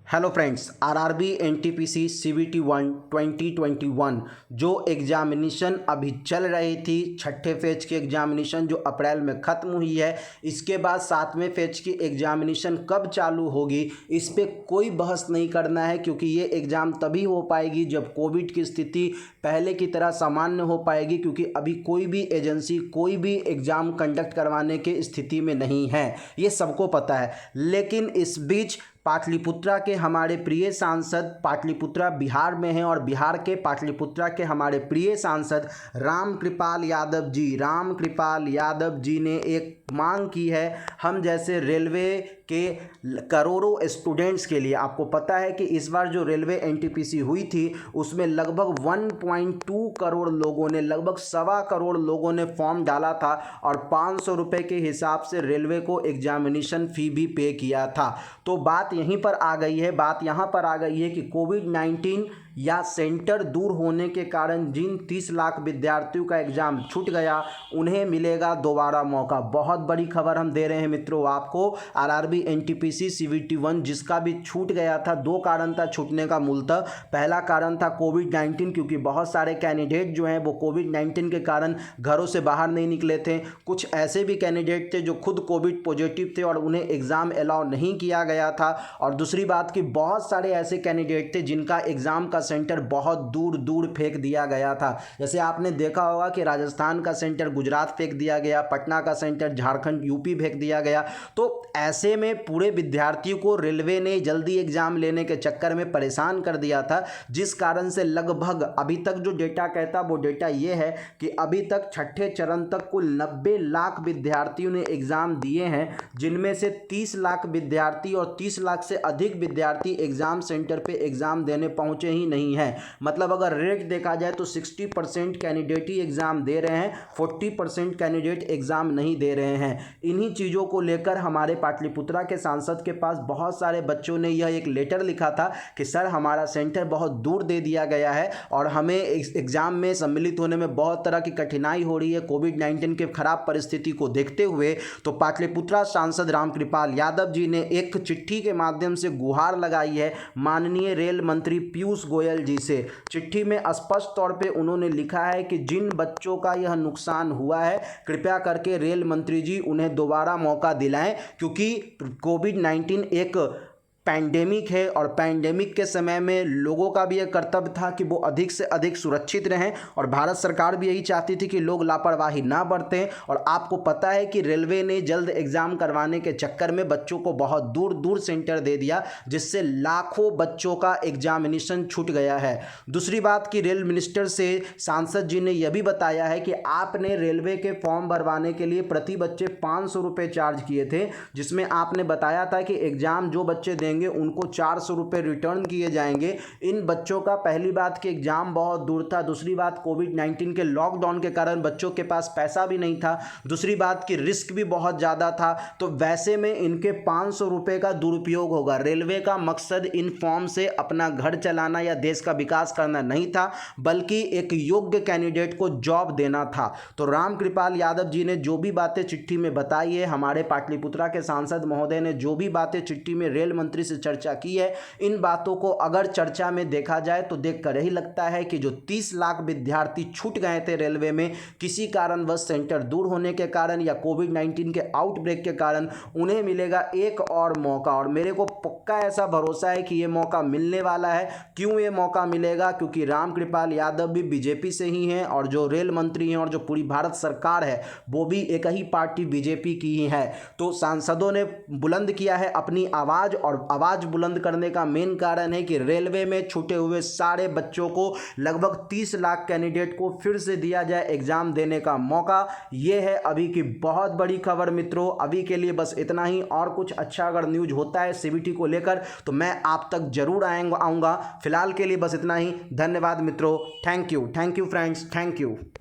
Hello friends, RRB NTPC CBT 1 2021 जो examination अभी चल रही थी, छठे फेज की एग्जामिनेशन जो अप्रैल में ख़त्म हुई है, इसके बाद सातवें फेज की एग्जामिनेशन कब चालू होगी इस पे कोई बहस नहीं करना है, क्योंकि ये एग्ज़ाम तभी हो पाएगी जब कोविड की स्थिति पहले की तरह सामान्य हो पाएगी। क्योंकि अभी कोई भी एजेंसी कोई भी एग्ज़ाम कंडक्ट करवाने की स्थिति में नहीं है, ये सबको पता है। लेकिन इस बीच पाटलिपुत्रा के हमारे प्रिय सांसद, पाटलिपुत्रा बिहार में हैं और बिहार के पाटलिपुत्रा के हमारे प्रिय सांसद रामकृपाल यादव जी ने एक मांग की है। हम जैसे रेलवे के करोड़ों स्टूडेंट्स के लिए, आपको पता है कि इस बार जो रेलवे एनटीपीसी हुई थी उसमें लगभग 1.2 करोड़ लोगों ने, लगभग 1.25 करोड़ लोगों ने फॉर्म डाला था और 500 रुपये के हिसाब से रेलवे को एग्जामिनेशन फ़ी भी पे किया था। तो बात यहीं पर आ गई है, बात यहाँ पर आ गई है कि कोविड-19 या सेंटर दूर होने के कारण जिन 30 लाख विद्यार्थियों का एग्ज़ाम छूट गया उन्हें मिलेगा दोबारा मौका। बहुत बड़ी खबर हम दे रहे हैं मित्रों आपको। आरआरबी एनटीपीसी सीबीटी 1 जिसका भी छूट गया था, दो कारण था छूटने का मूलतः। पहला कारण था कोविड-19, क्योंकि बहुत सारे कैंडिडेट जो हैं वो कोविड-19 के कारण घरों से बाहर नहीं निकले थे। कुछ ऐसे भी कैंडिडेट थे जो खुद कोविड पॉजिटिव थे और उन्हें एग्ज़ाम अलाउ नहीं किया गया था। और दूसरी बात कि बहुत सारे ऐसे कैंडिडेट थे जिनका एग्ज़ाम का सेंटर बहुत दूर दूर फेंक दिया गया था। जैसे आपने देखा होगा कि राजस्थान का सेंटर गुजरात फेंक दिया गया, पटना का सेंटर झारखंड यूपी फेंक दिया गया। तो ऐसे में पूरे विद्यार्थियों को रेलवे ने जल्दी एग्जाम लेने के चक्कर में परेशान कर दिया था, जिस कारण से लगभग अभी तक जो डेटा कहता वो डेटा ये है कि अभी तक छठे चरण तक कुल 90 लाख विद्यार्थियों ने एग्ज़ाम दिए हैं, जिनमें से 30 लाख विद्यार्थी और 30 लाख से अधिक विद्यार्थी एग्ज़ाम सेंटर पे एग्ज़ाम देने पहुंचे ही नहीं है। मतलब अगर रेट देखा जाए तो 60% कैंडिडेट ही एग्ज़ाम दे रहे हैं, 40% कैंडिडेट एग्ज़ाम नहीं दे रहे हैं। इन्हीं चीज़ों को लेकर हमारे पाटलिपुत्रा के सांसद के पास बहुत सारे बच्चों ने यह एक लेटर लिखा था कि सर हमारा सेंटर बहुत दूर दे दिया गया है और हमें एग्ज़ाम में सम्मिलित होने में बहुत तरह की कठिनाई हो रही है कोविड-19 के खराब परिस्थिति को देखते हुए। तो पाटलिपुत्रा सांसद रामकृपाल यादव जी ने एक चिट्ठी के माध्यम से गुहार लगाई है माननीय रेल मंत्री पीयूष गोयल जी से। चिट्ठी में स्पष्ट तौर पे उन्होंने लिखा है कि जिन बच्चों का यह नुकसान हुआ है कृपया करके रेल मंत्री जी उन्हें दोबारा मौका दिलाएं, क्योंकि कोविड-19 एक पैंडेमिक है और पैंडेमिक के समय में लोगों का भी यह कर्तव्य था कि वो अधिक से अधिक सुरक्षित रहें और भारत सरकार भी यही चाहती थी कि लोग लापरवाही ना बरतें। और आपको पता है कि रेलवे ने जल्द एग्ज़ाम करवाने के चक्कर में बच्चों को बहुत दूर दूर सेंटर दे दिया, जिससे लाखों बच्चों का एग्जामिनेशन छूट गया है। दूसरी बात कि रेल मिनिस्टर से सांसद जी ने यह भी बताया है कि आपने रेलवे के फॉर्म भरवाने के लिए प्रति बच्चे 500 रुपये चार्ज किए थे, जिसमें आपने बताया था कि एग्ज़ाम जो बच्चे देंगे उनको 400 रुपये रिटर्न किए जाएंगे। इन बच्चों का पहली बात कि एग्जाम बहुत दूर था, दूसरी बात कोविड-19 के लॉकडाउन के कारण बच्चों के पास पैसा भी नहीं था, दूसरी बात कि रिस्क भी बहुत ज़्यादा था। तो वैसे में इनके 500 रुपये का दुरुपयोग होगा। रेलवे का मकसद इन फॉर्म से अपना घर चलाना या देश का विकास करना नहीं था, बल्कि एक योग्य कैंडिडेट को जॉब देना था। तो रामकृपाल यादव जी ने जो भी बातें चिट्ठी में बताई है, हमारे पाटलिपुत्रा के सांसद महोदय ने जो भी बातें चिट्ठी में रेल मंत्री से चर्चा की है, इन बातों को अगर चर्चा में देखा जाए तो देखकर यही लगता है कि जो 30 लाख विद्यार्थी छूट गए थे रेलवे में किसी कारणवश सेंटर दूर होने के कारण या कोविड-19 के आउटब्रेक के कारण, उन्हें मिलेगा एक और मौका। और मेरे को पक्का ऐसा भरोसा है कि ये मौका मिलने वाला है। क्यों ये मौका मिलेगा? क्योंकि रामकृपाल यादव भी बीजेपी से ही हैं और जो रेल मंत्री हैं और जो पूरी भारत सरकार है वो भी एक ही पार्टी बीजेपी की ही है। तो सांसदों ने बुलंद किया है अपनी आवाज़, और आवाज़ बुलंद करने का मेन कारण है कि रेलवे में छूटे हुए सारे बच्चों को, लगभग 30 लाख कैंडिडेट को फिर से दिया जाए एग्ज़ाम देने का मौका। ये है अभी की बहुत बड़ी खबर मित्रों। अभी के लिए बस इतना ही, और कुछ अच्छा अगर न्यूज़ होता है सीबीटी को लेकर तो मैं आप तक जरूर आऊँगा। फिलहाल के लिए बस इतना ही। धन्यवाद मित्रों। Thank you friends, thank you.